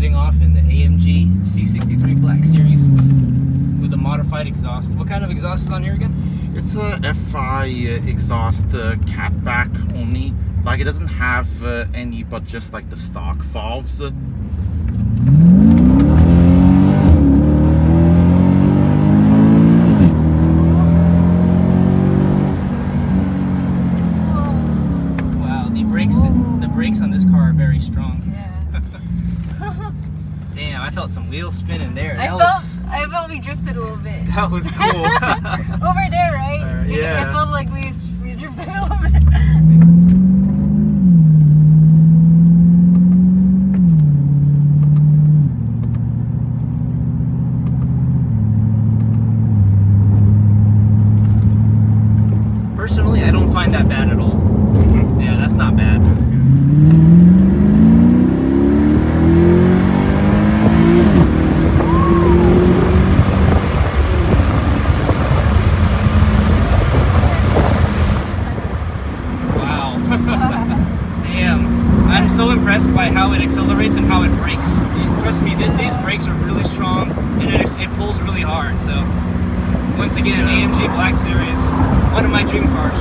setting off in the AMG C63 Black Series with a modified exhaust. What kind of exhaust is on here again? It's a FI exhaust Catback only. Like it doesn't have any but just like the stock valves. Wow, the brakes on this car are very strong. Yeah. Damn, I felt some wheels spinning there. I felt we drifted a little bit. That was cool. Over there, right? Yeah. I felt like we drifted a little bit. Personally, I don't find that bad at all. Yeah, that's not bad. Wow. Damn. I'm so impressed by how it accelerates and how it brakes. Trust me, these brakes are really strong and it pulls really hard. So, once again, AMG Black Series, one of my dream cars.